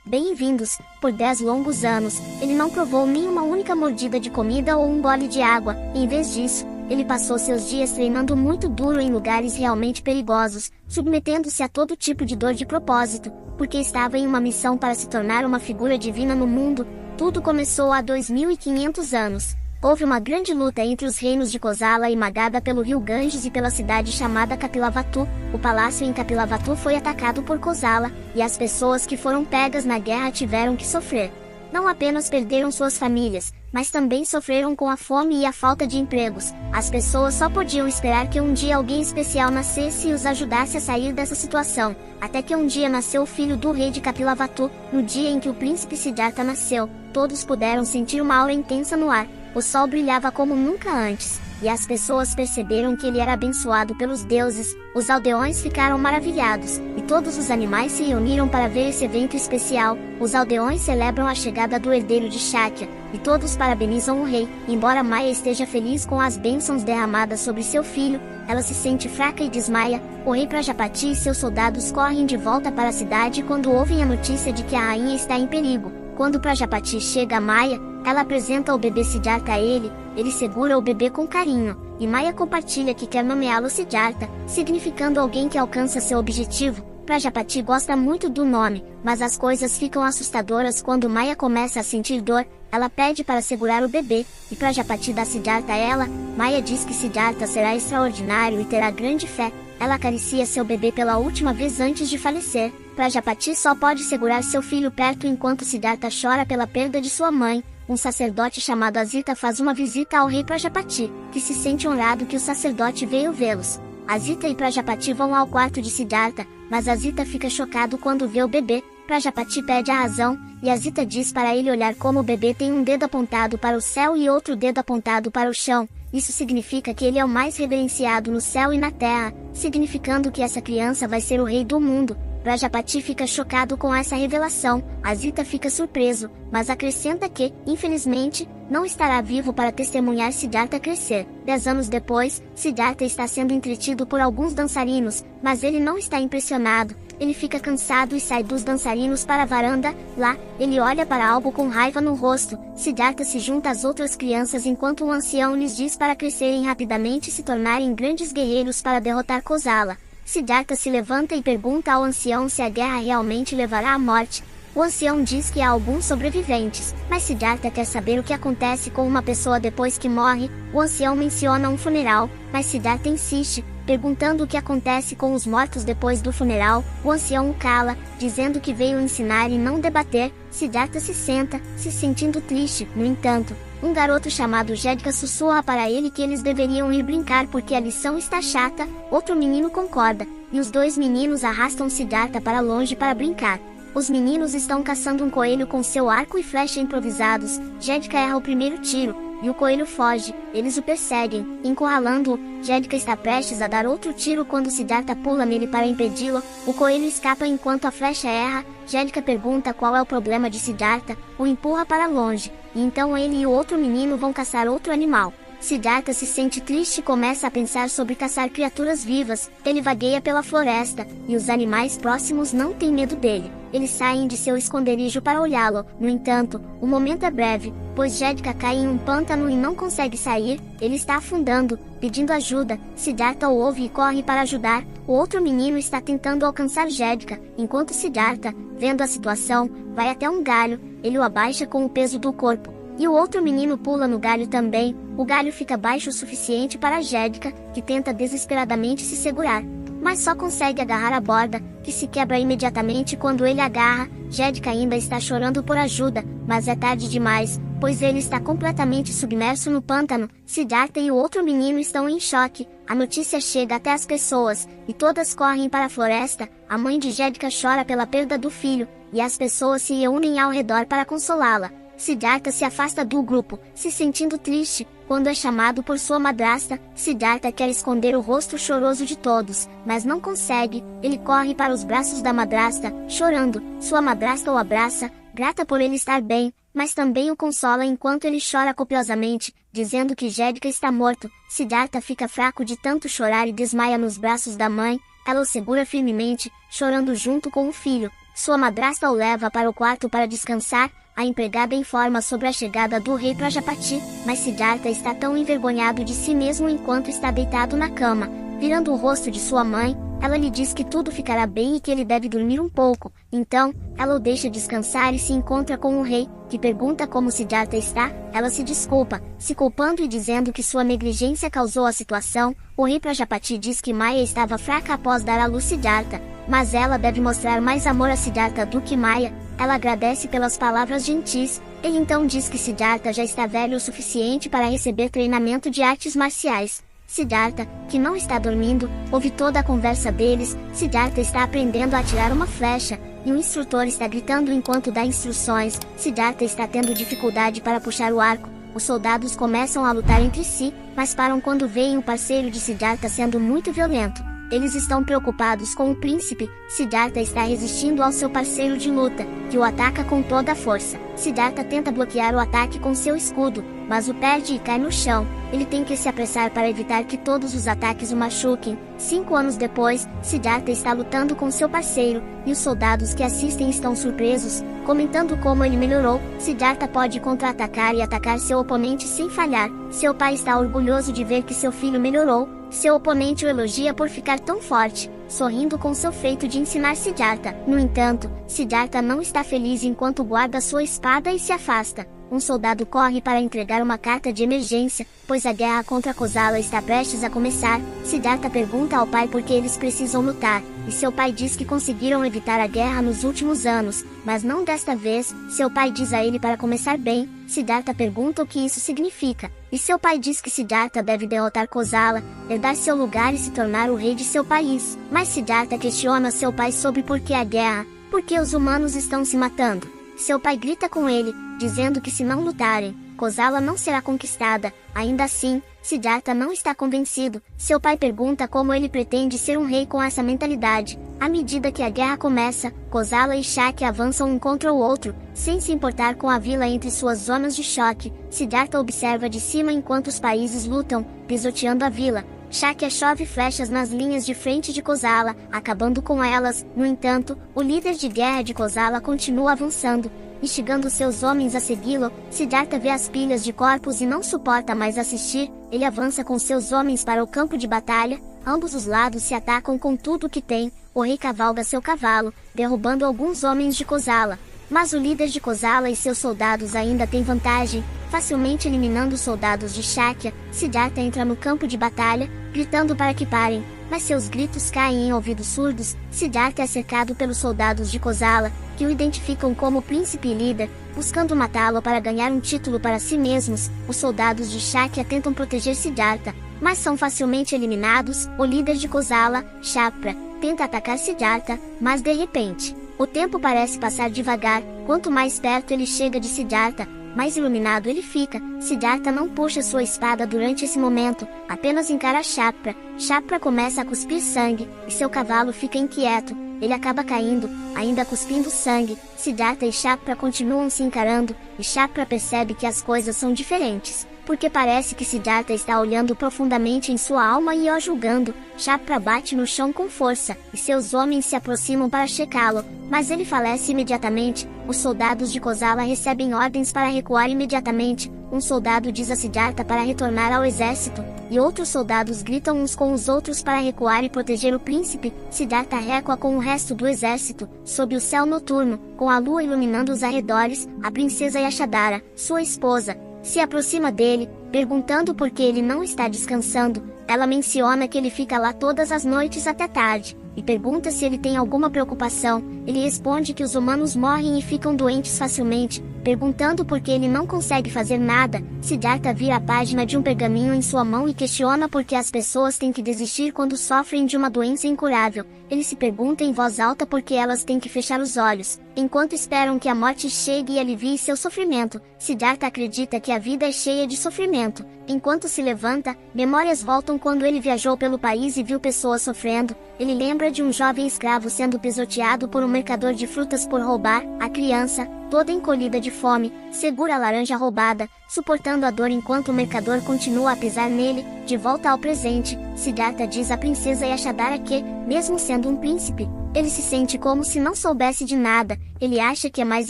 Bem-vindos. Por 10 longos anos, ele não provou nenhuma única mordida de comida ou um gole de água. Em vez disso, ele passou seus dias treinando muito duro em lugares realmente perigosos, submetendo-se a todo tipo de dor de propósito, porque estava em uma missão para se tornar uma figura divina no mundo. Tudo começou há 2500 anos. Houve uma grande luta entre os reinos de Kosala e Magadha pelo rio Ganges e pela cidade chamada Kapilavatthu. O palácio em Kapilavatthu foi atacado por Kosala, e as pessoas que foram pegas na guerra tiveram que sofrer. Não apenas perderam suas famílias, mas também sofreram com a fome e a falta de empregos. As pessoas só podiam esperar que um dia alguém especial nascesse e os ajudasse a sair dessa situação, até que um dia nasceu o filho do rei de Kapilavatthu. No dia em que o príncipe Siddhartha nasceu, todos puderam sentir uma aura intensa no ar. O sol brilhava como nunca antes, e as pessoas perceberam que ele era abençoado pelos deuses. Os aldeões ficaram maravilhados, e todos os animais se reuniram para ver esse evento especial. Os aldeões celebram a chegada do herdeiro de Shakya, e todos parabenizam o rei. Embora Maya esteja feliz com as bênçãos derramadas sobre seu filho, ela se sente fraca e desmaia. O rei Prajapati e seus soldados correm de volta para a cidade quando ouvem a notícia de que a rainha está em perigo. Quando Prajapati chega a Maya, ela apresenta o bebê Siddhartha a ele. Ele segura o bebê com carinho, e Maya compartilha que quer nomeá-lo Siddhartha, significando alguém que alcança seu objetivo. Prajapati gosta muito do nome, mas as coisas ficam assustadoras quando Maya começa a sentir dor. Ela pede para segurar o bebê, e Prajapati dá Siddhartha a ela. Maya diz que Siddhartha será extraordinário e terá grande fé. Ela acaricia seu bebê pela última vez antes de falecer. Prajapati só pode segurar seu filho perto enquanto Siddhartha chora pela perda de sua mãe. Um sacerdote chamado Asita faz uma visita ao rei Prajapati, que se sente honrado que o sacerdote veio vê-los. Asita e Prajapati vão ao quarto de Siddhartha, mas Asita fica chocado quando vê o bebê. Prajapati pede a razão, e Asita diz para ele olhar como o bebê tem um dedo apontado para o céu e outro dedo apontado para o chão. Isso significa que ele é o mais reverenciado no céu e na terra, significando que essa criança vai ser o rei do mundo. Prajapati fica chocado com essa revelação. Asita fica surpreso, mas acrescenta que, infelizmente, não estará vivo para testemunhar Siddhartha crescer. 10 anos depois, Siddhartha está sendo entretido por alguns dançarinos, mas ele não está impressionado. Ele fica cansado e sai dos dançarinos para a varanda. Lá, ele olha para algo com raiva no rosto. Siddhartha se junta às outras crianças enquanto um ancião lhes diz para crescerem rapidamente e se tornarem grandes guerreiros para derrotar Kosala. Siddhartha se levanta e pergunta ao ancião se a guerra realmente levará à morte. O ancião diz que há alguns sobreviventes, mas Siddhartha quer saber o que acontece com uma pessoa depois que morre. O ancião menciona um funeral, mas Siddhartha insiste, perguntando o que acontece com os mortos depois do funeral. O ancião o cala, dizendo que veio ensinar e não debater. Siddhartha se senta, se sentindo triste. No entanto, um garoto chamado Jedka sussurra para ele que eles deveriam ir brincar porque a lição está chata. Outro menino concorda, e os dois meninos arrastam Siddhartha para longe para brincar. Os meninos estão caçando um coelho com seu arco e flecha improvisados. Jedka erra o primeiro tiro, e o coelho foge. Eles o perseguem, encurralando-o. Jedka está prestes a dar outro tiro quando Siddhartha pula nele para impedi-lo. O coelho escapa enquanto a flecha erra. Jedka pergunta qual é o problema de Siddhartha, o empurra para longe, e então ele e o outro menino vão caçar outro animal. Siddhartha se sente triste e começa a pensar sobre caçar criaturas vivas. Ele vagueia pela floresta, e os animais próximos não têm medo dele. Eles saem de seu esconderijo para olhá-lo. No entanto, o momento é breve, pois Jedka cai em um pântano e não consegue sair. Ele está afundando, pedindo ajuda. Siddhartha o ouve e corre para ajudar. O outro menino está tentando alcançar Jedka, enquanto Siddhartha, vendo a situação, vai até um galho. Ele o abaixa com o peso do corpo, e o outro menino pula no galho também. O galho fica baixo o suficiente para Jedka, que tenta desesperadamente se segurar, mas só consegue agarrar a borda, que se quebra imediatamente quando ele agarra. Jedka ainda está chorando por ajuda, mas é tarde demais, pois ele está completamente submerso no pântano. Siddhartha e o outro menino estão em choque. A notícia chega até as pessoas, e todas correm para a floresta. A mãe de Jedka chora pela perda do filho, e as pessoas se reúnem ao redor para consolá-la. Siddhartha se afasta do grupo, se sentindo triste, quando é chamado por sua madrasta. Siddhartha quer esconder o rosto choroso de todos, mas não consegue. Ele corre para os braços da madrasta, chorando. Sua madrasta o abraça, grata por ele estar bem, mas também o consola enquanto ele chora copiosamente, dizendo que Jedka está morto. Siddhartha fica fraco de tanto chorar e desmaia nos braços da mãe. Ela o segura firmemente, chorando junto com o filho. Sua madrasta o leva para o quarto para descansar. A empregada informa sobre a chegada do rei Prajapati, mas Siddhartha está tão envergonhado de si mesmo enquanto está deitado na cama. Virando o rosto de sua mãe, ela lhe diz que tudo ficará bem e que ele deve dormir um pouco. Então, ela o deixa descansar e se encontra com o rei, que pergunta como Siddhartha está. Ela se desculpa, se culpando e dizendo que sua negligência causou a situação. O rei Prajapati diz que Maya estava fraca após dar à luz Siddhartha, mas ela deve mostrar mais amor a Siddhartha do que Maya. Ela agradece pelas palavras gentis. Ele então diz que Siddhartha já está velho o suficiente para receber treinamento de artes marciais. Siddhartha, que não está dormindo, ouve toda a conversa deles. Siddhartha está aprendendo a atirar uma flecha, e o instrutor está gritando enquanto dá instruções. Siddhartha está tendo dificuldade para puxar o arco. Os soldados começam a lutar entre si, mas param quando veem o parceiro de Siddhartha sendo muito violento. Eles estão preocupados com o príncipe. Siddhartha está resistindo ao seu parceiro de luta, que o ataca com toda a força. Siddhartha tenta bloquear o ataque com seu escudo, mas o perde e cai no chão. Ele tem que se apressar para evitar que todos os ataques o machuquem. 5 anos depois, Siddhartha está lutando com seu parceiro, e os soldados que assistem estão surpresos, comentando como ele melhorou. Siddhartha pode contra-atacar e atacar seu oponente sem falhar. Seu pai está orgulhoso de ver que seu filho melhorou. Seu oponente o elogia por ficar tão forte, sorrindo com seu feito de ensinar Siddhartha. No entanto, Siddhartha não está feliz enquanto guarda sua espada e se afasta. Um soldado corre para entregar uma carta de emergência, pois a guerra contra Kosala está prestes a começar. Siddhartha pergunta ao pai por que eles precisam lutar, e seu pai diz que conseguiram evitar a guerra nos últimos anos, mas não desta vez. Seu pai diz a ele para começar bem. Siddhartha pergunta o que isso significa, e seu pai diz que Siddhartha deve derrotar Kosala, herdar seu lugar e se tornar o rei de seu país. Mas Siddhartha questiona seu pai sobre por que a guerra, por que os humanos estão se matando. Seu pai grita com ele, dizendo que se não lutarem, Kosala não será conquistada. Ainda assim, Siddhartha não está convencido. Seu pai pergunta como ele pretende ser um rei com essa mentalidade. À medida que a guerra começa, Kosala e Shakya avançam um contra o outro, sem se importar com a vila entre suas zonas de choque. Siddhartha observa de cima enquanto os países lutam, pisoteando a vila. Shakya chove flechas nas linhas de frente de Kosala, acabando com elas. No entanto, o líder de guerra de Kosala continua avançando, instigando seus homens a segui-lo. Siddhartha vê as pilhas de corpos e não suporta mais assistir. Ele avança com seus homens para o campo de batalha. Ambos os lados se atacam com tudo o que tem. O rei cavalga seu cavalo, derrubando alguns homens de Kosala. Mas o líder de Kosala e seus soldados ainda têm vantagem, facilmente eliminando os soldados de Shakya. Siddhartha entra no campo de batalha, gritando para que parem, mas seus gritos caem em ouvidos surdos. Siddhartha é cercado pelos soldados de Kosala, que o identificam como príncipe e líder, buscando matá-lo para ganhar um título para si mesmos. Os soldados de Shakya tentam proteger Siddhartha, mas são facilmente eliminados. O líder de Kosala, Shapra, tenta atacar Siddhartha, mas de repente, o tempo parece passar devagar. Quanto mais perto ele chega de Siddhartha, mais iluminado ele fica. Siddhartha não puxa sua espada durante esse momento, apenas encara Shapra. Shapra começa a cuspir sangue, e seu cavalo fica inquieto. Ele acaba caindo, ainda cuspindo sangue. Siddhartha e Shapra continuam se encarando, e Shapra percebe que as coisas são diferentes, porque parece que Siddhartha está olhando profundamente em sua alma e o julgando. Shapra bate no chão com força, e seus homens se aproximam para checá-lo, mas ele falece imediatamente. Os soldados de Kosala recebem ordens para recuar imediatamente. Um soldado diz a Siddhartha para retornar ao exército, e outros soldados gritam uns com os outros para recuar e proteger o príncipe. Siddhartha recua com o resto do exército, sob o céu noturno, com a lua iluminando os arredores. A princesa Yashodhara, sua esposa, se aproxima dele, perguntando por que ele não está descansando. Ela menciona que ele fica lá todas as noites até tarde, e pergunta se ele tem alguma preocupação. Ele responde que os humanos morrem e ficam doentes facilmente, perguntando por que ele não consegue fazer nada. Siddhartha vira a página de um pergaminho em sua mão e questiona por que as pessoas têm que desistir quando sofrem de uma doença incurável. Ele se pergunta em voz alta por que elas têm que fechar os olhos, enquanto esperam que a morte chegue e alivie seu sofrimento. Siddhartha acredita que a vida é cheia de sofrimento. Enquanto se levanta, memórias voltam quando ele viajou pelo país e viu pessoas sofrendo. Ele lembra de um jovem escravo sendo pisoteado por um mercador de frutas por roubar a criança. toda encolhida de fome, segura a laranja roubada, suportando a dor enquanto o mercador continua a pisar nele. De volta ao presente, Siddhartha diz à princesa Yashodhara que, mesmo sendo um príncipe, ele se sente como se não soubesse de nada. Ele acha que é mais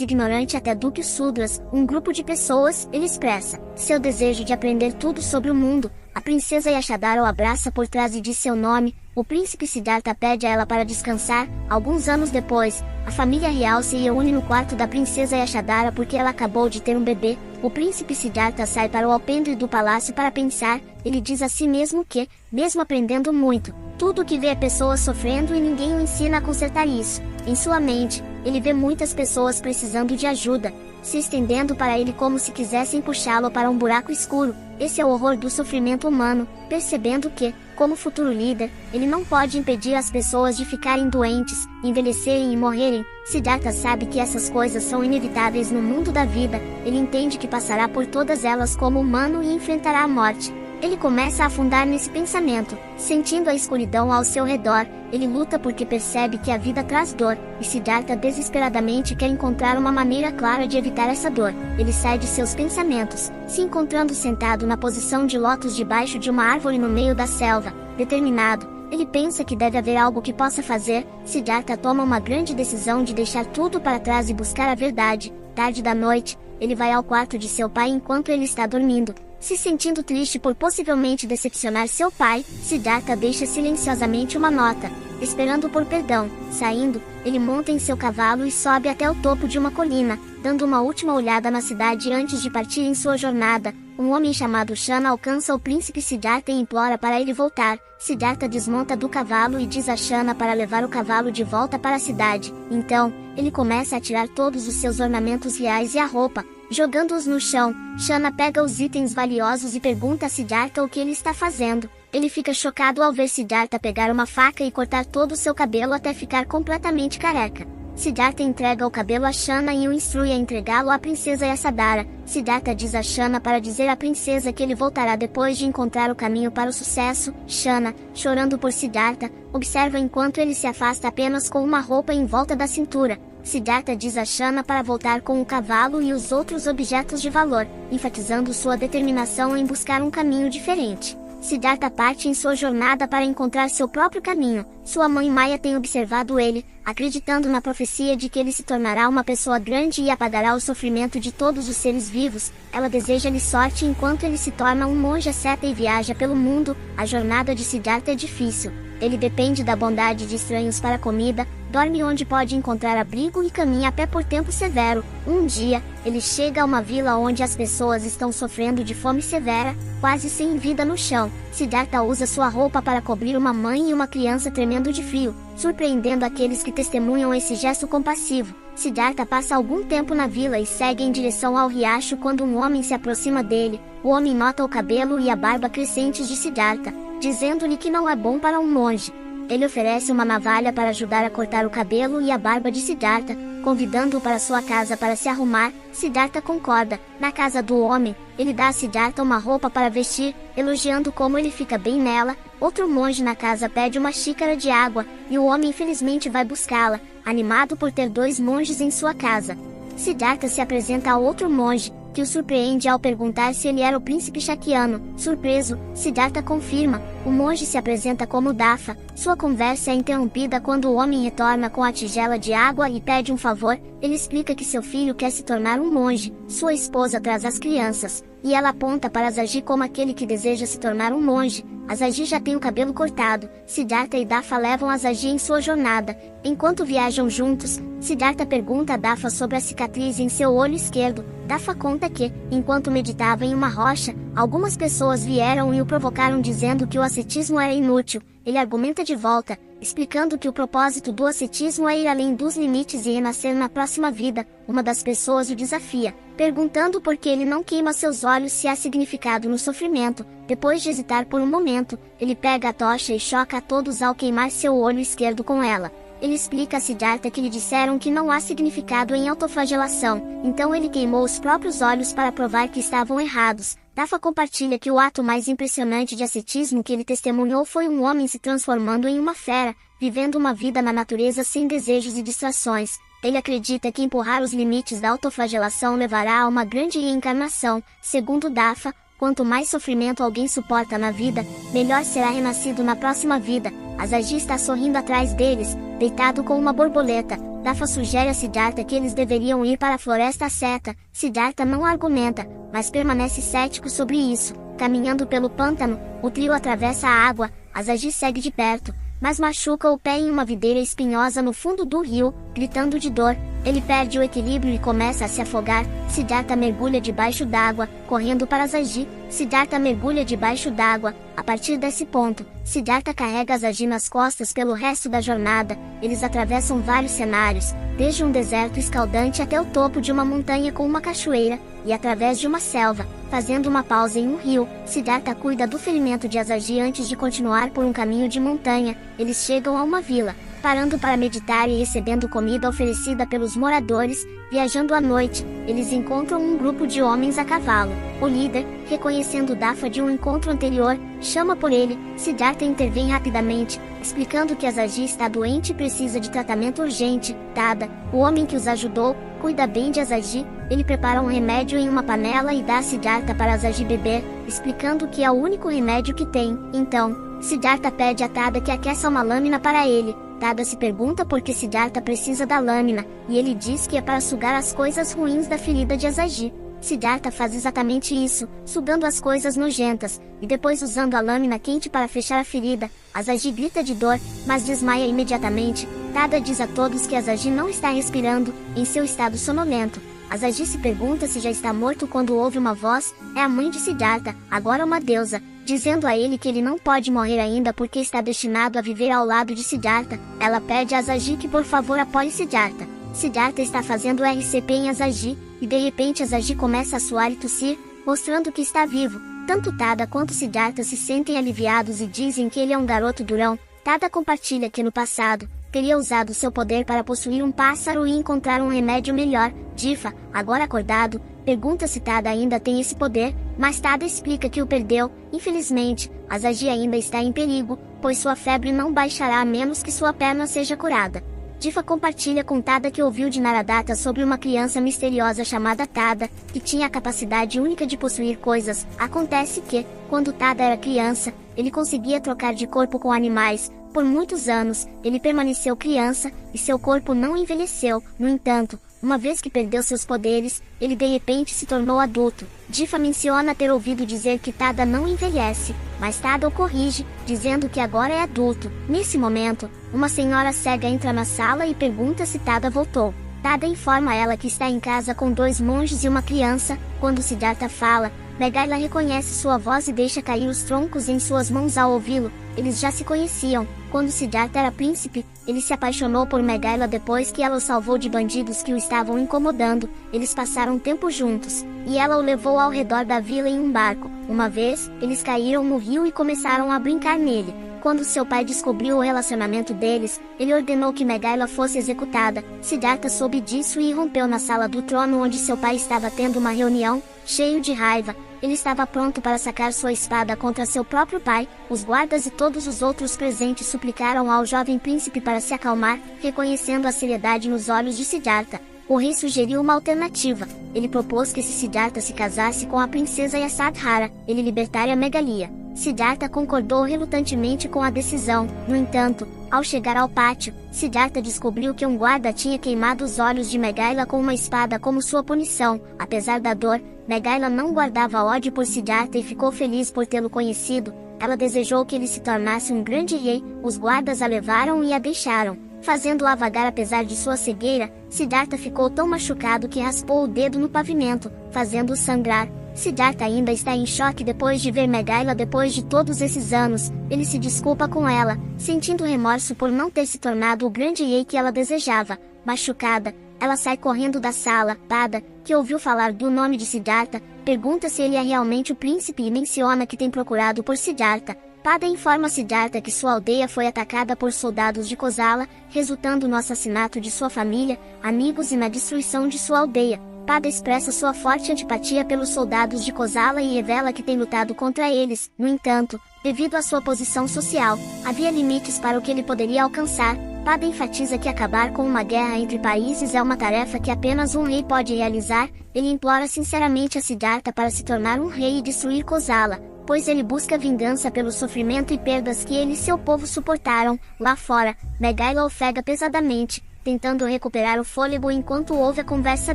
ignorante até do que os Sudras, um grupo de pessoas. Ele expressa seu desejo de aprender tudo sobre o mundo. A princesa Yashodhara o abraça por trás e diz seu nome. O príncipe Siddhartha pede a ela para descansar. Alguns anos depois, a família real se reúne no quarto da princesa Yashodhara porque ela acabou de ter um bebê. O príncipe Siddhartha sai para o alpendre do palácio para pensar. Ele diz a si mesmo que, mesmo aprendendo muito, tudo o que vê é pessoas sofrendo e ninguém o ensina a consertar isso. Em sua mente, ele vê muitas pessoas precisando de ajuda, se estendendo para ele como se quisessem puxá-lo para um buraco escuro. Esse é o horror do sofrimento humano. Percebendo que, como futuro líder, ele não pode impedir as pessoas de ficarem doentes, envelhecerem e morrerem. Siddhartha sabe que essas coisas são inevitáveis no mundo da vida. Ele entende que passará por todas elas como humano e enfrentará a morte. Ele começa a afundar nesse pensamento, sentindo a escuridão ao seu redor. Ele luta porque percebe que a vida traz dor, e Siddhartha desesperadamente quer encontrar uma maneira clara de evitar essa dor. Ele sai de seus pensamentos, se encontrando sentado na posição de lótus debaixo de uma árvore no meio da selva. Determinado, ele pensa que deve haver algo que possa fazer. Siddhartha toma uma grande decisão de deixar tudo para trás e buscar a verdade. Tarde da noite, ele vai ao quarto de seu pai enquanto ele está dormindo. Se sentindo triste por possivelmente decepcionar seu pai, Siddhartha deixa silenciosamente uma nota, esperando por perdão. Saindo, ele monta em seu cavalo e sobe até o topo de uma colina, dando uma última olhada na cidade antes de partir em sua jornada. Um homem chamado Shana alcança o príncipe Siddhartha e implora para ele voltar. Siddhartha desmonta do cavalo e diz a Shana para levar o cavalo de volta para a cidade. Então, ele começa a tirar todos os seus ornamentos reais e a roupa, jogando-os no chão. Shana pega os itens valiosos e pergunta a Siddhartha o que ele está fazendo. Ele fica chocado ao ver Siddhartha pegar uma faca e cortar todo o seu cabelo até ficar completamente careca. Siddhartha entrega o cabelo a Shana e o instrui a entregá-lo à princesa Yashodhara. Siddhartha diz a Shana para dizer à princesa que ele voltará depois de encontrar o caminho para o sucesso. Shana, chorando por Siddhartha, observa enquanto ele se afasta apenas com uma roupa em volta da cintura. Siddhartha diz a Shana para voltar com o cavalo e os outros objetos de valor, enfatizando sua determinação em buscar um caminho diferente. Siddhartha parte em sua jornada para encontrar seu próprio caminho. Sua mãe Maya tem observado ele, acreditando na profecia de que ele se tornará uma pessoa grande e apagará o sofrimento de todos os seres vivos. Ela deseja-lhe sorte enquanto ele se torna um monge asceta e viaja pelo mundo. A jornada de Siddhartha é difícil. Ele depende da bondade de estranhos para comida, dorme onde pode encontrar abrigo e caminha a pé por tempo severo. Um dia, ele chega a uma vila onde as pessoas estão sofrendo de fome severa, quase sem vida no chão. Siddhartha usa sua roupa para cobrir uma mãe e uma criança tremendo de frio, surpreendendo aqueles que testemunham esse gesto compassivo. Siddhartha passa algum tempo na vila e segue em direção ao riacho quando um homem se aproxima dele. O homem nota o cabelo e a barba crescentes de Siddhartha, dizendo-lhe que não é bom para um monge. Ele oferece uma navalha para ajudar a cortar o cabelo e a barba de Siddhartha, convidando-o para sua casa para se arrumar. Siddhartha concorda. Na casa do homem, ele dá a Siddhartha uma roupa para vestir, elogiando como ele fica bem nela. Outro monge na casa pede uma xícara de água, e o homem infelizmente vai buscá-la, animado por ter dois monges em sua casa. Siddhartha se apresenta a outro monge, que o surpreende ao perguntar se ele era o príncipe Shakyamuni. Surpreso, Siddhartha confirma. O monge se apresenta como Dafa. Sua conversa é interrompida quando o homem retorna com a tigela de água e pede um favor. Ele explica que seu filho quer se tornar um monge. Sua esposa traz as crianças, e ela aponta para Asagi como aquele que deseja se tornar um monge. Asagi já tem o cabelo cortado. Siddhartha e Dafa levam Asagi em sua jornada. Enquanto viajam juntos, Siddhartha pergunta a Dafa sobre a cicatriz em seu olho esquerdo. Dafa conta que, enquanto meditava em uma rocha, algumas pessoas vieram e o provocaram dizendo que o ascetismo era inútil. Ele argumenta de volta, explicando que o propósito do ascetismo é ir além dos limites e renascer na próxima vida. Uma das pessoas o desafia, perguntando por que ele não queima seus olhos se há significado no sofrimento. Depois de hesitar por um momento, ele pega a tocha e choca a todos ao queimar seu olho esquerdo com ela. Ele explica a Siddhartha que lhe disseram que não há significado em autoflagelação, então ele queimou os próprios olhos para provar que estavam errados. Dafa compartilha que o ato mais impressionante de ascetismo que ele testemunhou foi um homem se transformando em uma fera, vivendo uma vida na natureza sem desejos e distrações. Ele acredita que empurrar os limites da autoflagelação levará a uma grande reencarnação. Segundo Dafa, quanto mais sofrimento alguém suporta na vida, melhor será renascido na próxima vida. Asaji está sorrindo atrás deles, deitado com uma borboleta. Dafa sugere a Siddhartha que eles deveriam ir para a Floresta Seta. Siddhartha não argumenta, mas permanece cético sobre isso. Caminhando pelo pântano, o trio atravessa a água. Asaji segue de perto, mas machuca o pé em uma videira espinhosa no fundo do rio, gritando de dor. Ele perde o equilíbrio e começa a se afogar. Siddhartha mergulha debaixo d'água, correndo para Asaji. Siddhartha mergulha debaixo d'água. A partir desse ponto, Siddhartha carrega Asaji nas costas pelo resto da jornada. Eles atravessam vários cenários, desde um deserto escaldante até o topo de uma montanha com uma cachoeira, e através de uma selva. Fazendo uma pausa em um rio, Siddhartha cuida do ferimento de Asaji antes de continuar por um caminho de montanha. Eles chegam a uma vila, parando para meditar e recebendo comida oferecida pelos moradores. Viajando à noite, eles encontram um grupo de homens a cavalo. O líder, reconhecendo Dafa de um encontro anterior, chama por ele. Siddhartha intervém rapidamente, explicando que Asaji está doente e precisa de tratamento urgente. Tada, o homem que os ajudou, cuida bem de Asaji. Ele prepara um remédio em uma panela e dá a Siddhartha para Asaji beber, explicando que é o único remédio que tem. Então, Siddhartha pede a Tada que aqueça uma lâmina para ele. Tada se pergunta por que Siddhartha precisa da lâmina, e ele diz que é para sugar as coisas ruins da ferida de Asaji. Siddhartha faz exatamente isso, sugando as coisas nojentas, e depois usando a lâmina quente para fechar a ferida. Asaji grita de dor, mas desmaia imediatamente. Tada diz a todos que Asaji não está respirando, em seu estado sonolento. Asaji se pergunta se já está morto quando ouve uma voz. É a mãe de Siddhartha, agora uma deusa, dizendo a ele que ele não pode morrer ainda porque está destinado a viver ao lado de Siddhartha. Ela pede a Asaji que por favor apoie Siddhartha. Siddhartha está fazendo RCP em Asaji, e de repente Asaji começa a suar e tossir, mostrando que está vivo. Tanto Tada quanto Siddhartha se sentem aliviados e dizem que ele é um garoto durão. Tada compartilha que no passado, teria usado seu poder para possuir um pássaro e encontrar um remédio melhor. Difa, agora acordado, pergunta se Tada ainda tem esse poder, mas Tada explica que o perdeu. Infelizmente, Asaji ainda está em perigo, pois sua febre não baixará a menos que sua perna seja curada. Difa compartilha com Tada que ouviu de Naradatta sobre uma criança misteriosa chamada Tada, que tinha a capacidade única de possuir coisas. Acontece que, quando Tada era criança, ele conseguia trocar de corpo com animais. Por muitos anos, ele permaneceu criança, e seu corpo não envelheceu. No entanto, uma vez que perdeu seus poderes, ele de repente se tornou adulto. Difa menciona ter ouvido dizer que Tada não envelhece, mas Tada o corrige, dizendo que agora é adulto. Nesse momento, uma senhora cega entra na sala e pergunta se Tada voltou. Tada informa ela que está em casa com 2 monges e uma criança. Quando Siddhartha fala, Megaila reconhece sua voz e deixa cair os troncos em suas mãos ao ouvi-lo. Eles já se conheciam. Quando Siddhartha era príncipe, ele se apaixonou por Megaila depois que ela o salvou de bandidos que o estavam incomodando. Eles passaram tempo juntos, e ela o levou ao redor da vila em um barco. Uma vez, eles caíram no rio e começaram a brincar nele. Quando seu pai descobriu o relacionamento deles, ele ordenou que Megaila fosse executada. Siddhartha soube disso e irrompeu na sala do trono onde seu pai estava tendo uma reunião. Cheio de raiva, ele estava pronto para sacar sua espada contra seu próprio pai. Os guardas e todos os outros presentes suplicaram ao jovem príncipe para se acalmar, reconhecendo a seriedade nos olhos de Siddhartha. O rei sugeriu uma alternativa. Ele propôs que se Siddhartha se casasse com a princesa Yasodhara, ele libertaria Megalia. Siddhartha concordou relutantemente com a decisão. No entanto, ao chegar ao pátio, Siddhartha descobriu que um guarda tinha queimado os olhos de Megaila com uma espada como sua punição. Apesar da dor, Megaila não guardava ódio por Siddhartha e ficou feliz por tê-lo conhecido. Ela desejou que ele se tornasse um grande rei. Os guardas a levaram e a deixaram, fazendo-a vagar apesar de sua cegueira. Siddhartha ficou tão machucado que raspou o dedo no pavimento, fazendo-o sangrar. Siddhartha ainda está em choque depois de ver Megaila depois de todos esses anos. Ele se desculpa com ela, sentindo remorso por não ter se tornado o grande rei que ela desejava. Machucada, ela sai correndo da sala. Tada, que ouviu falar do nome de Siddhartha, pergunta se ele é realmente o príncipe e menciona que tem procurado por Siddhartha. Pada informa Siddhartha que sua aldeia foi atacada por soldados de Kosala, resultando no assassinato de sua família, amigos e na destruição de sua aldeia. Pada expressa sua forte antipatia pelos soldados de Kosala e revela que tem lutado contra eles. No entanto, devido à sua posição social, havia limites para o que ele poderia alcançar. Pada enfatiza que acabar com uma guerra entre países é uma tarefa que apenas um rei pode realizar. Ele implora sinceramente a Siddhartha para se tornar um rei e destruir Kosala, pois ele busca vingança pelo sofrimento e perdas que ele e seu povo suportaram. Lá fora, Megaila ofega pesadamente, tentando recuperar o fôlego enquanto ouve a conversa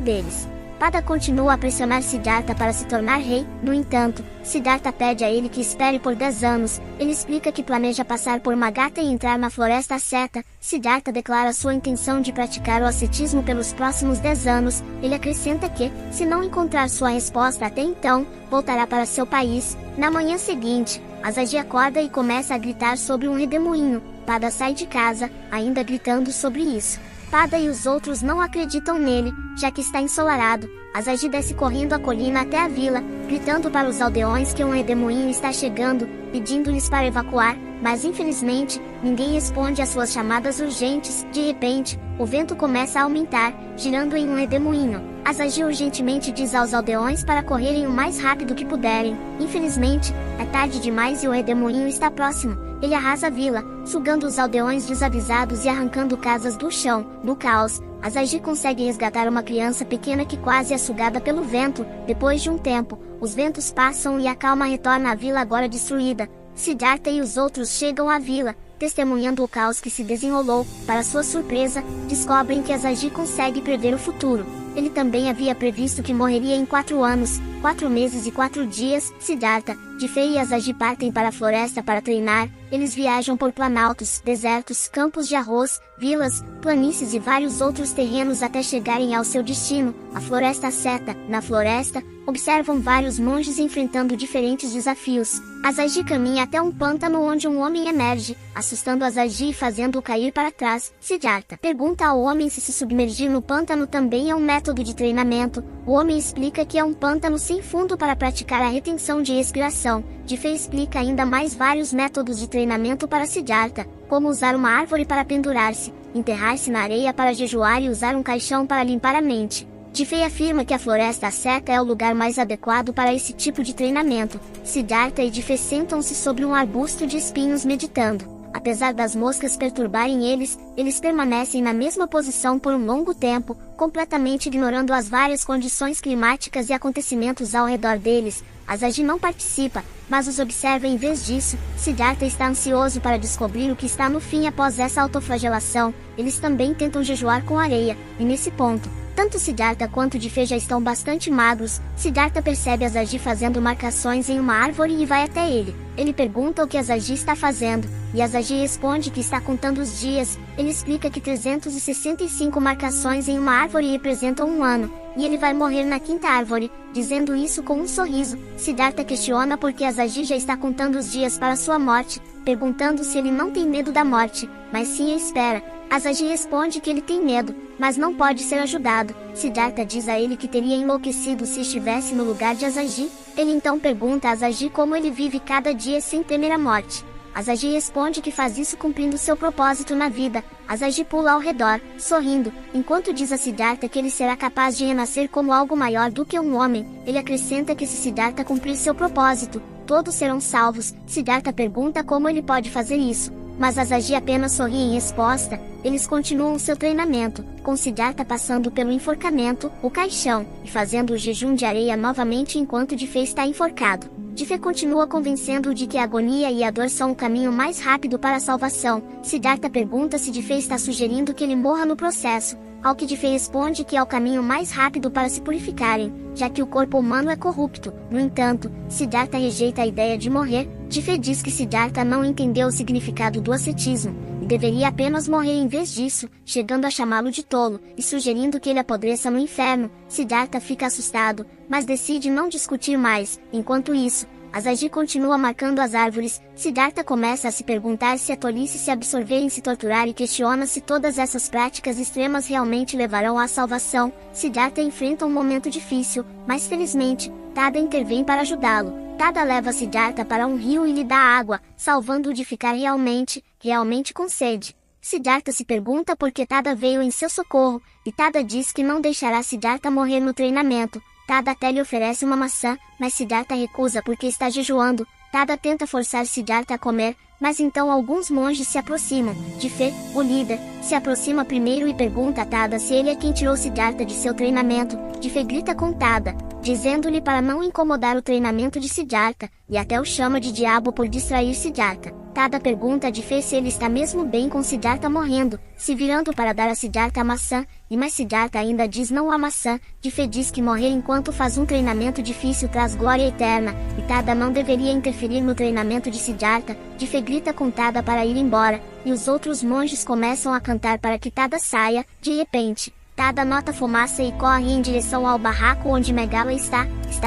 deles. Pada continua a pressionar Siddhartha para se tornar rei. No entanto, Siddhartha pede a ele que espere por 10 anos. Ele explica que planeja passar por Magadha e entrar na Floresta Asceta. Siddhartha declara sua intenção de praticar o ascetismo pelos próximos 10 anos. Ele acrescenta que, se não encontrar sua resposta até então, voltará para seu país. Na manhã seguinte, Asaji acorda e começa a gritar sobre um redemoinho. Pada sai de casa, ainda gritando sobre isso. Pada e os outros não acreditam nele, já que está ensolarado. Asaji desce correndo a colina até a vila, gritando para os aldeões que um redemoinho está chegando, pedindo-lhes para evacuar, mas infelizmente, ninguém responde às suas chamadas urgentes. De repente, o vento começa a aumentar, girando em um redemoinho. Asaji urgentemente diz aos aldeões para correrem o mais rápido que puderem. Infelizmente, é tarde demais e o redemoinho está próximo. Ele arrasa a vila, sugando os aldeões desavisados e arrancando casas do chão. No caos, Asaji consegue resgatar uma criança pequena que quase é sugada pelo vento. Depois de um tempo, os ventos passam e a calma retorna à vila agora destruída. Siddhartha e os outros chegam à vila, testemunhando o caos que se desenrolou. Para sua surpresa, descobrem que Asaji consegue prever o futuro. Ele também havia previsto que morreria em 4 anos, 4 meses e 4 dias. Siddhartha, Jifei e Asaji partem para a floresta para treinar. Eles viajam por planaltos, desertos, campos de arroz, vilas, planícies e vários outros terrenos até chegarem ao seu destino, a Floresta Asceta. Na floresta, observam vários monges enfrentando diferentes desafios. Asaji caminha até um pântano onde um homem emerge, assustando Asaji e fazendo-o cair para trás. Siddhartha pergunta ao homem se submergir no pântano também é um método de treinamento. O homem explica que é um pântano sem fundo para praticar a retenção de respiração. Jifei explica ainda mais vários métodos de treinamento para Siddhartha, como usar uma árvore para pendurar-se, enterrar-se na areia para jejuar e usar um caixão para limpar a mente. Jifei afirma que a Floresta Asceta é o lugar mais adequado para esse tipo de treinamento. Siddhartha e Jifei sentam-se sobre um arbusto de espinhos meditando. Apesar das moscas perturbarem eles permanecem na mesma posição por um longo tempo, completamente ignorando as várias condições climáticas e acontecimentos ao redor deles. Asaji não participa, mas os observa em vez disso. Siddhartha está ansioso para descobrir o que está no fim após essa autoflagelação. Eles também tentam jejuar com areia, e nesse ponto, tanto Siddhartha quanto Jifei já estão bastante magros. Siddhartha percebe Asaji fazendo marcações em uma árvore e vai até ele. Ele pergunta o que Asaji está fazendo, e Asaji responde que está contando os dias. Ele explica que 365 marcações em uma árvore representam um ano, e ele vai morrer na 5ª árvore, dizendo isso com um sorriso. Siddhartha questiona por que Asaji já está contando os dias para sua morte, perguntando se ele não tem medo da morte, mas sim a espera. Asaji responde que ele tem medo, mas não pode ser ajudado. Siddhartha diz a ele que teria enlouquecido se estivesse no lugar de Asaji. Ele então pergunta a Asaji como ele vive cada dia sem temer a morte. Asaji responde que faz isso cumprindo seu propósito na vida. Asaji pula ao redor, sorrindo, enquanto diz a Siddhartha que ele será capaz de renascer como algo maior do que um homem. Ele acrescenta que se Siddhartha cumprir seu propósito, todos serão salvos. Siddhartha pergunta como ele pode fazer isso, mas Asaji apenas sorri em resposta. Eles continuam seu treinamento, com Siddhartha passando pelo enforcamento, o caixão, e fazendo o jejum de areia novamente enquanto Jifei está enforcado. Jifei continua convencendo-o de que a agonia e a dor são o caminho mais rápido para a salvação. Siddhartha pergunta se Jifei está sugerindo que ele morra no processo, ao que Jifei responde que é o caminho mais rápido para se purificarem, já que o corpo humano é corrupto. No entanto, Siddhartha rejeita a ideia de morrer. Jifei diz que Siddhartha não entendeu o significado do ascetismo, e deveria apenas morrer em vez disso, chegando a chamá-lo de tolo, e sugerindo que ele apodreça no inferno. Siddhartha fica assustado, mas decide não discutir mais. Enquanto isso, Asaji continua marcando as árvores. Siddhartha começa a se perguntar se é tolice se absorver em se torturar e questiona se todas essas práticas extremas realmente levarão à salvação. Siddhartha enfrenta um momento difícil, mas felizmente, Tada intervém para ajudá-lo. Tada leva Siddhartha para um rio e lhe dá água, salvando-o de ficar realmente com sede. Siddhartha se pergunta por que Tada veio em seu socorro, e Tada diz que não deixará Siddhartha morrer no treinamento. Tada até lhe oferece uma maçã, mas Siddhartha recusa porque está jejuando. Tada tenta forçar Siddhartha a comer, mas então alguns monges se aproximam. Jifé, o líder, se aproxima primeiro e pergunta a Tada se ele é quem tirou Siddhartha de seu treinamento. Jifé grita com Tada, dizendo-lhe para não incomodar o treinamento de Siddhartha, e até o chama de diabo por distrair Siddhartha. Tada pergunta a Jifé se ele está mesmo bem com Siddhartha morrendo, se virando para dar a Siddhartha a maçã, mas Siddhartha ainda diz não à maçã. Jifé diz que morrer enquanto faz um treinamento difícil traz glória eterna, e Tada não deveria interferir no treinamento de Siddhartha. Jifé grita com Tada para ir embora, e os outros monges começam a cantar para que Tada saia. De repente, Tada nota fumaça e corre em direção ao barraco onde Megala está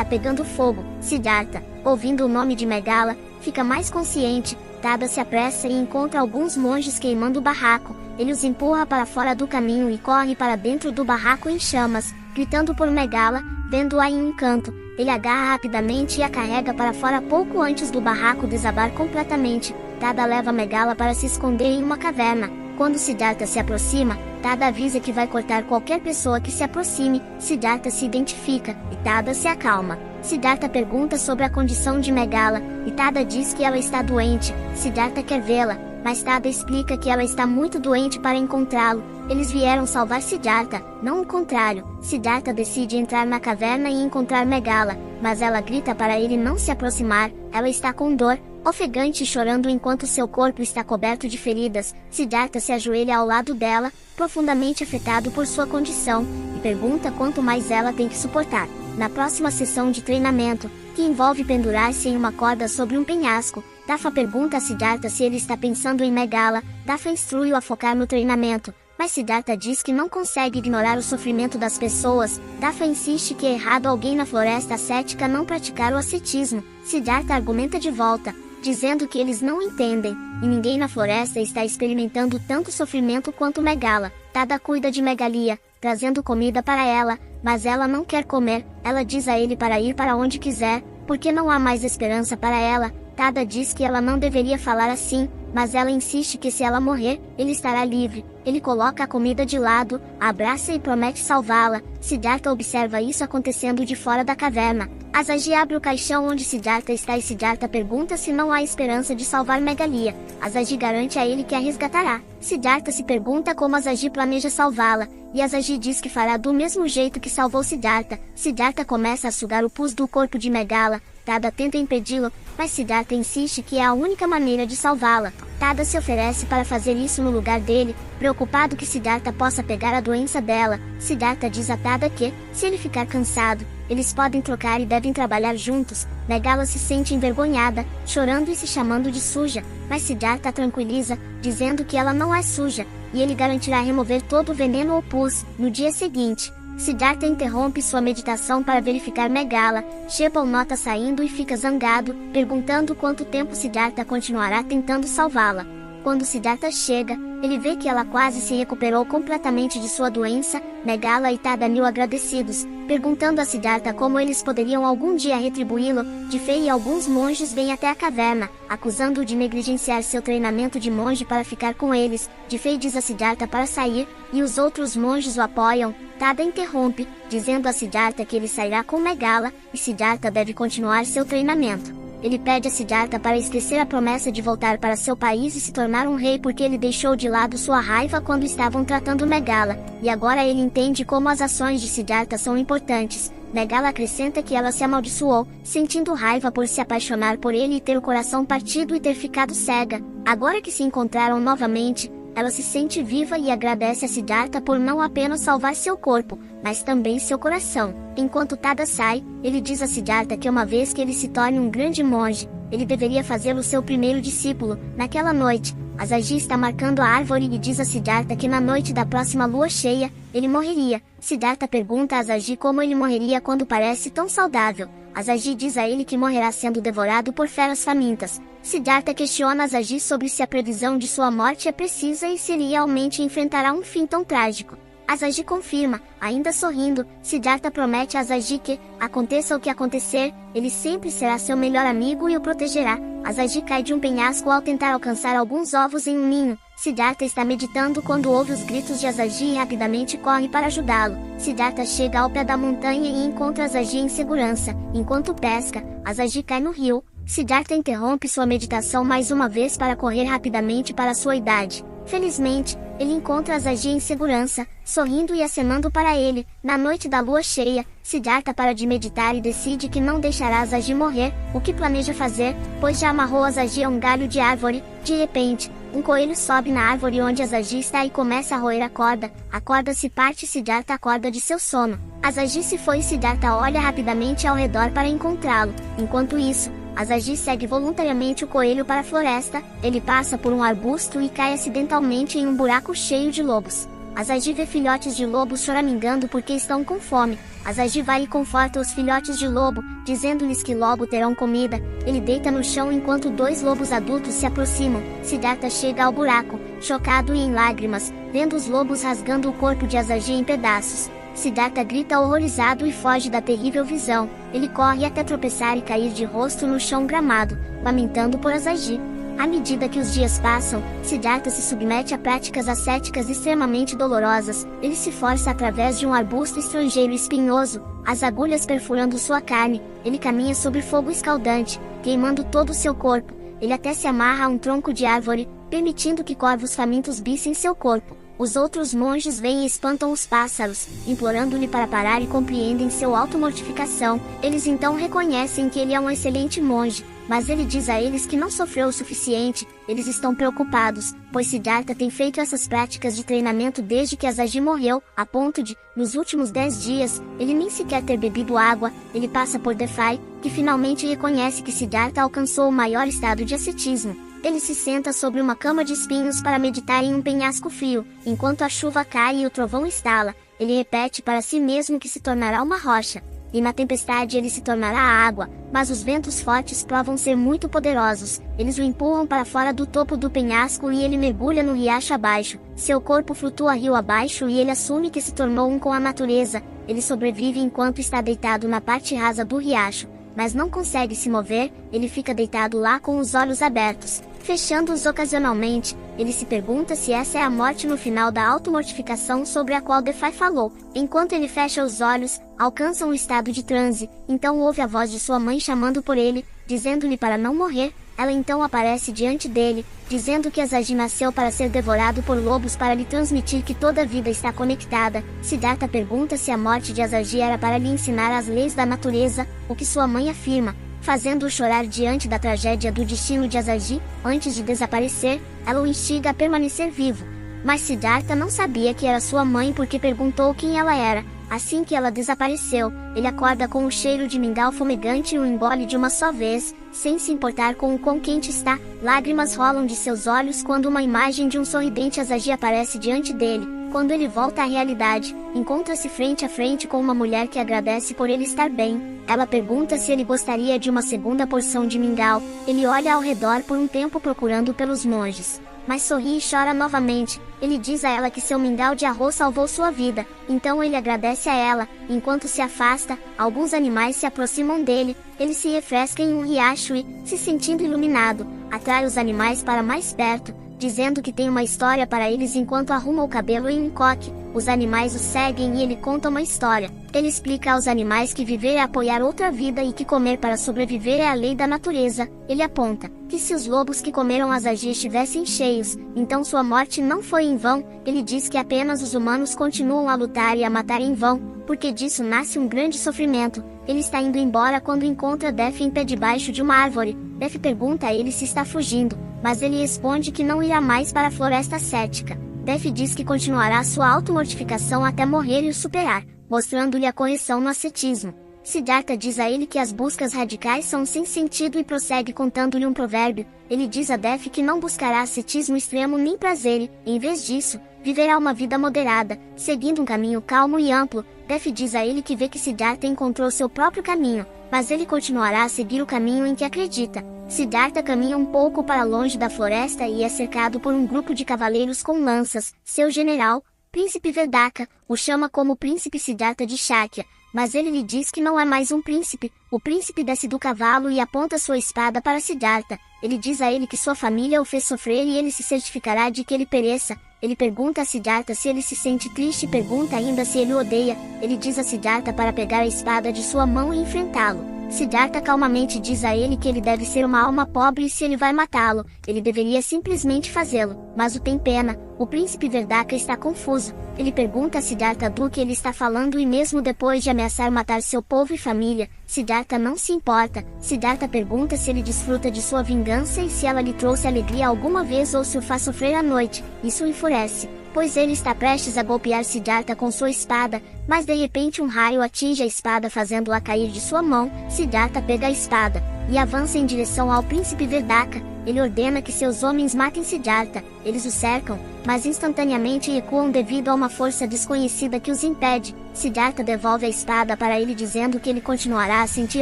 pegando fogo. Siddhartha, ouvindo o nome de Megala, fica mais consciente. Tada se apressa e encontra alguns monges queimando o barraco. Ele os empurra para fora do caminho e corre para dentro do barraco em chamas, gritando por Megala. Vendo-a em um canto, ele agarra rapidamente e a carrega para fora pouco antes do barraco desabar completamente. Tada leva Megala para se esconder em uma caverna. Quando Siddhartha se aproxima, Tada avisa que vai cortar qualquer pessoa que se aproxime. Siddhartha se identifica, e Tada se acalma. Siddhartha pergunta sobre a condição de Megala, e Tada diz que ela está doente. Siddhartha quer vê-la, mas Tada explica que ela está muito doente para encontrá-lo. Eles vieram salvar Siddhartha, não o contrário. Siddhartha decide entrar na caverna e encontrar Megala, mas ela grita para ele não se aproximar. Ela está com dor, ofegante e chorando enquanto seu corpo está coberto de feridas. Siddhartha se ajoelha ao lado dela, profundamente afetado por sua condição, e pergunta quanto mais ela tem que suportar. Na próxima sessão de treinamento, que envolve pendurar-se em uma corda sobre um penhasco, Dafa pergunta a Siddhartha se ele está pensando em Megala. Dafa instrui-o a focar no treinamento, mas Siddhartha diz que não consegue ignorar o sofrimento das pessoas. Dafa insiste que é errado alguém na floresta ascética não praticar o ascetismo. Siddhartha argumenta de volta, dizendo que eles não entendem, e ninguém na floresta está experimentando tanto sofrimento quanto Megala. Tada cuida de Megalia, trazendo comida para ela, mas ela não quer comer. Ela diz a ele para ir para onde quiser, porque não há mais esperança para ela. Tada diz que ela não deveria falar assim, mas ela insiste que se ela morrer, ele estará livre. Ele coloca a comida de lado, a abraça e promete salvá-la. Siddhartha observa isso acontecendo de fora da caverna. Asaji abre o caixão onde Siddhartha está e Siddhartha pergunta se não há esperança de salvar Megalia. Asaji garante a ele que a resgatará. Siddhartha se pergunta como Asaji planeja salvá-la, e Asaji diz que fará do mesmo jeito que salvou Siddhartha. Siddhartha começa a sugar o pus do corpo de Megala. Tada tenta impedi-lo, mas Siddhartha insiste que é a única maneira de salvá-la. Tada se oferece para fazer isso no lugar dele, preocupado que Siddhartha possa pegar a doença dela. Siddhartha diz a Tada que, se ele ficar cansado, eles podem trocar e devem trabalhar juntos. Megala se sente envergonhada, chorando e se chamando de suja, mas Siddhartha a tranquiliza, dizendo que ela não é suja, e ele garantirá remover todo o veneno ou pus. No dia seguinte, Siddhartha interrompe sua meditação para verificar Megala. Sheba o nota saindo e fica zangado, perguntando quanto tempo Siddhartha continuará tentando salvá-la. Quando Siddhartha chega, ele vê que ela quase se recuperou completamente de sua doença. Megala e Tada mil agradecidos, perguntando a Siddhartha como eles poderiam algum dia retribuí-lo. Jifé e alguns monges vêm até a caverna, acusando-o de negligenciar seu treinamento de monge para ficar com eles. Jifé diz a Siddhartha para sair, e os outros monges o apoiam. Tada interrompe, dizendo a Siddhartha que ele sairá com Megala, e Siddhartha deve continuar seu treinamento. Ele pede a Siddhartha para esquecer a promessa de voltar para seu país e se tornar um rei porque ele deixou de lado sua raiva quando estavam tratando Megala, e agora ele entende como as ações de Siddhartha são importantes. Megala acrescenta que ela se amaldiçoou, sentindo raiva por se apaixonar por ele e ter o coração partido e ter ficado cega. Agora que se encontraram novamente, ela se sente viva e agradece a Siddhartha por não apenas salvar seu corpo, mas também seu coração. Enquanto Tada sai, ele diz a Siddhartha que uma vez que ele se torne um grande monge, ele deveria fazê-lo seu primeiro discípulo. Naquela noite, Asaji está marcando a árvore e diz a Siddhartha que na noite da próxima lua cheia, ele morreria. Siddhartha pergunta a Asaji como ele morreria quando parece tão saudável. Asaji diz a ele que morrerá sendo devorado por feras famintas. Siddhartha questiona Asaji sobre se a previsão de sua morte é precisa e se ele realmente enfrentará um fim tão trágico. Asaji confirma, ainda sorrindo. Siddhartha promete a Asaji que, aconteça o que acontecer, ele sempre será seu melhor amigo e o protegerá. Asaji cai de um penhasco ao tentar alcançar alguns ovos em um ninho. Siddhartha está meditando quando ouve os gritos de Asaji e rapidamente corre para ajudá-lo. Siddhartha chega ao pé da montanha e encontra Asaji em segurança. Enquanto pesca, Asaji cai no rio, Siddhartha interrompe sua meditação mais uma vez para correr rapidamente para sua idade. Felizmente, ele encontra Asaji em segurança, sorrindo e acenando para ele. Na noite da lua cheia, Siddhartha para de meditar e decide que não deixará Asaji morrer, o que planeja fazer, pois já amarrou Asaji a um galho de árvore. De repente, um coelho sobe na árvore onde Asaji está e começa a roer a corda. A corda se parte e Siddhartha acorda de seu sono. Asaji se foi e Siddhartha olha rapidamente ao redor para encontrá-lo. Enquanto isso, Asaji segue voluntariamente o coelho para a floresta. Ele passa por um arbusto e cai acidentalmente em um buraco cheio de lobos. Asaji vê filhotes de lobos choramingando porque estão com fome. Asaji vai e conforta os filhotes de lobo, dizendo-lhes que logo terão comida. Ele deita no chão enquanto 2 lobos adultos se aproximam. Siddhartha chega ao buraco, chocado e em lágrimas, vendo os lobos rasgando o corpo de Asaji em pedaços. Siddhartha grita horrorizado e foge da terrível visão. Ele corre até tropeçar e cair de rosto no chão gramado, lamentando por Asaji. À medida que os dias passam, Siddhartha se submete a práticas ascéticas extremamente dolorosas. Ele se força através de um arbusto estrangeiro espinhoso, as agulhas perfurando sua carne. Ele caminha sobre fogo escaldante, queimando todo o seu corpo. Ele até se amarra a um tronco de árvore, permitindo que corvos famintos bicem seu corpo. Os outros monges vêm e espantam os pássaros, implorando-lhe para parar e compreendem sua automortificação. Eles então reconhecem que ele é um excelente monge, mas ele diz a eles que não sofreu o suficiente. Eles estão preocupados, pois Siddhartha tem feito essas práticas de treinamento desde que Asaji morreu, a ponto de, nos últimos 10 dias, ele nem sequer ter bebido água. Ele passa por Defai, que finalmente reconhece que Siddhartha alcançou o maior estado de ascetismo. Ele se senta sobre uma cama de espinhos para meditar em um penhasco frio, enquanto a chuva cai e o trovão estala. Ele repete para si mesmo que se tornará uma rocha, e na tempestade ele se tornará água, mas os ventos fortes provam ser muito poderosos. Eles o empurram para fora do topo do penhasco e ele mergulha no riacho abaixo. Seu corpo flutua rio abaixo e ele assume que se tornou um com a natureza. Ele sobrevive enquanto está deitado na parte rasa do riacho, mas não consegue se mover. Ele fica deitado lá com os olhos abertos, fechando-os ocasionalmente. Ele se pergunta se essa é a morte no final da automortificação sobre a qual Defai falou. Enquanto ele fecha os olhos, alcança um estado de transe. Então ouve a voz de sua mãe chamando por ele, dizendo-lhe para não morrer. Ela então aparece diante dele, dizendo que Asaji nasceu para ser devorado por lobos para lhe transmitir que toda a vida está conectada. Siddhartha pergunta se a morte de Asaji era para lhe ensinar as leis da natureza, o que sua mãe afirma, fazendo-o chorar diante da tragédia do destino de Asaji. Antes de desaparecer, ela o instiga a permanecer vivo. Mas Siddhartha não sabia que era sua mãe porque perguntou quem ela era. Assim que ela desapareceu, ele acorda com o cheiro de mingau fumegante e o engole de uma só vez, sem se importar com o quão quente está. Lágrimas rolam de seus olhos quando uma imagem de um sorridente Asaji aparece diante dele. Quando ele volta à realidade, encontra-se frente a frente com uma mulher que agradece por ele estar bem. Ela pergunta se ele gostaria de uma segunda porção de mingau. Ele olha ao redor por um tempo procurando pelos monges, mas sorri e chora novamente. Ele diz a ela que seu mingau de arroz salvou sua vida, então ele agradece a ela. Enquanto se afasta, alguns animais se aproximam dele. Ele se refresca em um riacho e, se sentindo iluminado, atrai os animais para mais perto, dizendo que tem uma história para eles enquanto arruma o cabelo em um coque. Os animais o seguem e ele conta uma história. Ele explica aos animais que viver é apoiar outra vida e que comer para sobreviver é a lei da natureza. Ele aponta que se os lobos que comeram Asaji estivessem cheios, então sua morte não foi em vão. Ele diz que apenas os humanos continuam a lutar e a matar em vão, porque disso nasce um grande sofrimento. Ele está indo embora quando encontra Def em pé debaixo de uma árvore. Def pergunta a ele se está fugindo, mas ele responde que não irá mais para a floresta cética. Def diz que continuará sua automortificação até morrer e o superar, mostrando-lhe a correção no ascetismo. Siddhartha diz a ele que as buscas radicais são sem sentido e prossegue contando-lhe um provérbio. Ele diz a Def que não buscará ascetismo extremo nem prazer e, em vez disso, viverá uma vida moderada, seguindo um caminho calmo e amplo. Def diz a ele que vê que Siddhartha encontrou seu próprio caminho, mas ele continuará a seguir o caminho em que acredita. Siddhartha caminha um pouco para longe da floresta e é cercado por um grupo de cavaleiros com lanças. Seu general, Príncipe Vedaka, o chama como Príncipe Siddhartha de Shakya, mas ele lhe diz que não é mais um príncipe. O príncipe desce do cavalo e aponta sua espada para Siddhartha. Ele diz a ele que sua família o fez sofrer e ele se certificará de que ele pereça. Ele pergunta a Siddhartha se ele se sente triste e pergunta ainda se ele o odeia. Ele diz a Siddhartha para pegar a espada de sua mão e enfrentá-lo. Siddhartha calmamente diz a ele que ele deve ser uma alma pobre e se ele vai matá-lo, ele deveria simplesmente fazê-lo, mas o tem pena. O príncipe Verdaka está confuso. Ele pergunta a Siddhartha do que ele está falando e mesmo depois de ameaçar matar seu povo e família, Siddhartha não se importa. Siddhartha pergunta se ele desfruta de sua vingança e se ela lhe trouxe alegria alguma vez ou se o faz sofrer à noite. Isso o enfurece, pois ele está prestes a golpear Siddhartha com sua espada, mas de repente um raio atinge a espada fazendo-a cair de sua mão. Siddhartha pega a espada e avança em direção ao príncipe Verdaka. Ele ordena que seus homens matem Siddhartha. Eles o cercam, mas instantaneamente recuam devido a uma força desconhecida que os impede. Siddhartha devolve a espada para ele dizendo que ele continuará a sentir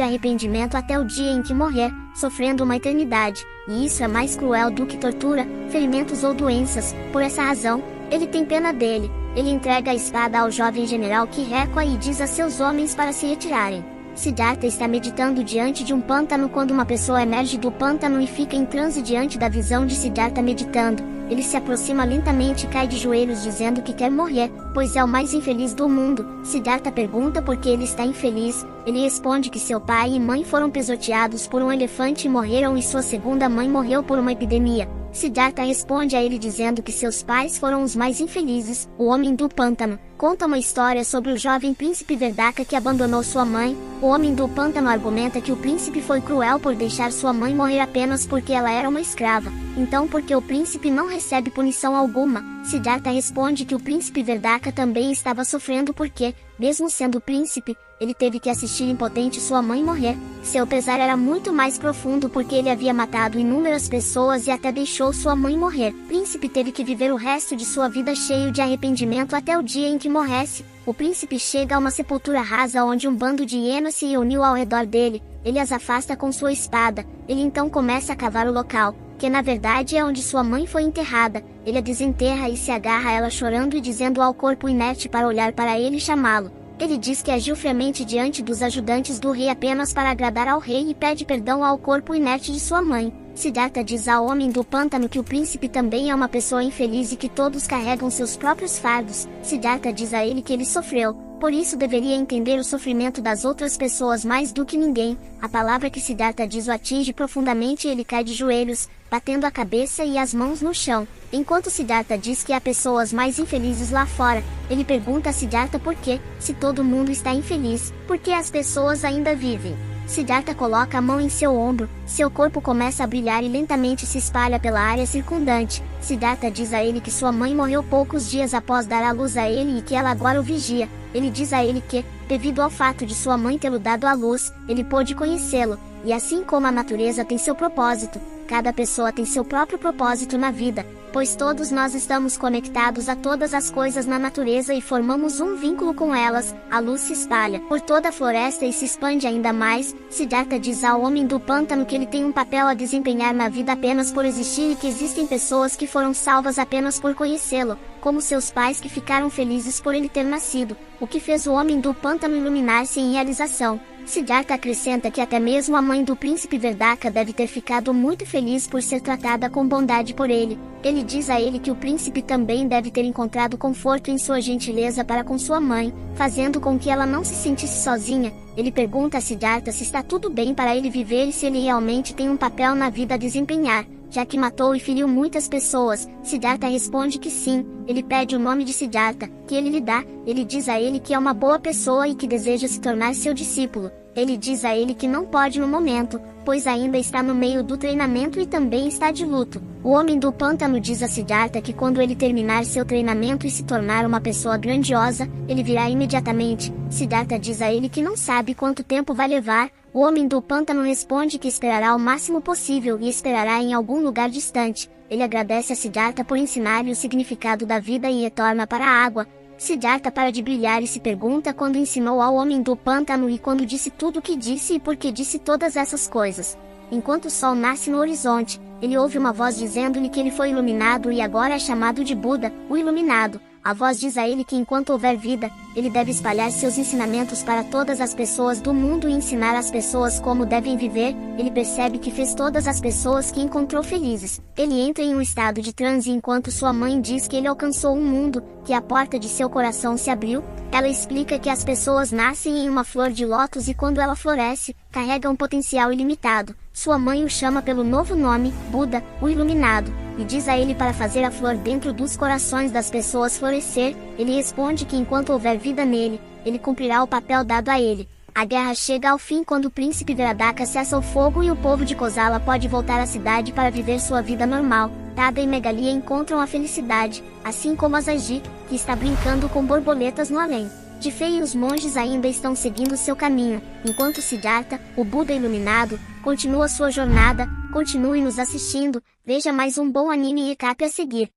arrependimento até o dia em que morrer, sofrendo uma eternidade, e isso é mais cruel do que tortura, ferimentos ou doenças. Por essa razão, ele tem pena dele. Ele entrega a espada ao jovem general que recua e diz a seus homens para se retirarem. Siddhartha está meditando diante de um pântano quando uma pessoa emerge do pântano e fica em transe diante da visão de Siddhartha meditando. Ele se aproxima lentamente e cai de joelhos dizendo que quer morrer, pois é o mais infeliz do mundo. Siddhartha pergunta por que ele está infeliz. Ele responde que seu pai e mãe foram pisoteados por um elefante e morreram e sua segunda mãe morreu por uma epidemia. Siddhartha responde a ele dizendo que seus pais foram os mais infelizes. O homem do pântano conta uma história sobre o jovem príncipe Verdaka que abandonou sua mãe. O homem do pântano argumenta que o príncipe foi cruel por deixar sua mãe morrer apenas porque ela era uma escrava. Então por que o príncipe não recebe punição alguma? Siddhartha responde que o príncipe Verdaka também estava sofrendo porque, mesmo sendo príncipe, ele teve que assistir impotente sua mãe morrer. Seu pesar era muito mais profundo porque ele havia matado inúmeras pessoas e até deixou sua mãe morrer. O príncipe teve que viver o resto de sua vida cheio de arrependimento até o dia em que morresse. O príncipe chega a uma sepultura rasa onde um bando de hienas se reuniu ao redor dele. Ele as afasta com sua espada. Ele então começa a cavar o local, que na verdade é onde sua mãe foi enterrada. Ele a desenterra e se agarra a ela chorando e dizendo ao corpo inerte para olhar para ele e chamá-lo. Ele diz que agiu friamente diante dos ajudantes do rei apenas para agradar ao rei e pede perdão ao corpo inerte de sua mãe. Siddhartha diz ao homem do pântano que o príncipe também é uma pessoa infeliz e que todos carregam seus próprios fardos. Siddhartha diz a ele que ele sofreu, por isso deveria entender o sofrimento das outras pessoas mais do que ninguém. A palavra que Siddhartha diz o atinge profundamente e ele cai de joelhos, batendo a cabeça e as mãos no chão. Enquanto Siddhartha diz que há pessoas mais infelizes lá fora, ele pergunta a Siddhartha por quê, se todo mundo está infeliz, por que as pessoas ainda vivem. Siddhartha coloca a mão em seu ombro, seu corpo começa a brilhar e lentamente se espalha pela área circundante. Siddhartha diz a ele que sua mãe morreu poucos dias após dar à luz a ele e que ela agora o vigia. Ele diz a ele que, devido ao fato de sua mãe tê-lo dado à luz, ele pôde conhecê-lo, e assim como a natureza tem seu propósito, cada pessoa tem seu próprio propósito na vida, pois todos nós estamos conectados a todas as coisas na natureza e formamos um vínculo com elas. A luz se espalha por toda a floresta e se expande ainda mais. Siddhartha diz ao homem do pântano que ele tem um papel a desempenhar na vida apenas por existir e que existem pessoas que foram salvas apenas por conhecê-lo, como seus pais que ficaram felizes por ele ter nascido, o que fez o homem do pântano iluminar-se em realização. Siddhartha acrescenta que até mesmo a mãe do príncipe Verdaka deve ter ficado muito feliz por ser tratada com bondade por ele. Ele diz a ele que o príncipe também deve ter encontrado conforto em sua gentileza para com sua mãe, fazendo com que ela não se sentisse sozinha. Ele pergunta a Siddhartha se está tudo bem para ele viver e se ele realmente tem um papel na vida a desempenhar, já que matou e feriu muitas pessoas. Siddhartha responde que sim. Ele pede o nome de Siddhartha, que ele lhe dá. Ele diz a ele que é uma boa pessoa e que deseja se tornar seu discípulo. Ele diz a ele que não pode no momento, pois ainda está no meio do treinamento e também está de luto. O homem do pântano diz a Siddhartha que quando ele terminar seu treinamento e se tornar uma pessoa grandiosa, ele virá imediatamente. Siddhartha diz a ele que não sabe quanto tempo vai levar. O homem do pântano responde que esperará o máximo possível e esperará em algum lugar distante. Ele agradece a Siddhartha por ensinar-lhe o significado da vida e retorna para a água. Siddhartha para de brilhar e se pergunta quando ensinou ao homem do pântano e quando disse tudo o que disse e por que disse todas essas coisas. Enquanto o sol nasce no horizonte, ele ouve uma voz dizendo-lhe que ele foi iluminado e agora é chamado de Buda, o iluminado. A voz diz a ele que enquanto houver vida, ele deve espalhar seus ensinamentos para todas as pessoas do mundo e ensinar às pessoas como devem viver. Ele percebe que fez todas as pessoas que encontrou felizes. Ele entra em um estado de transe enquanto sua mãe diz que ele alcançou um mundo, que a porta de seu coração se abriu. Ela explica que as pessoas nascem em uma flor de lótus e quando ela floresce, carrega um potencial ilimitado. Sua mãe o chama pelo novo nome, Buda, o Iluminado, e diz a ele para fazer a flor dentro dos corações das pessoas florescer. Ele responde que enquanto houver vida nele, ele cumprirá o papel dado a ele. A guerra chega ao fim quando o príncipe Viradaka cessa o fogo e o povo de Kosala pode voltar à cidade para viver sua vida normal. Tada e Megalia encontram a felicidade, assim como Asaji, que está brincando com borboletas no além. Tifei e os monges ainda estão seguindo seu caminho, enquanto Siddhartha, o Buda iluminado, continua sua jornada. Continue nos assistindo, veja mais um bom anime e recap a seguir.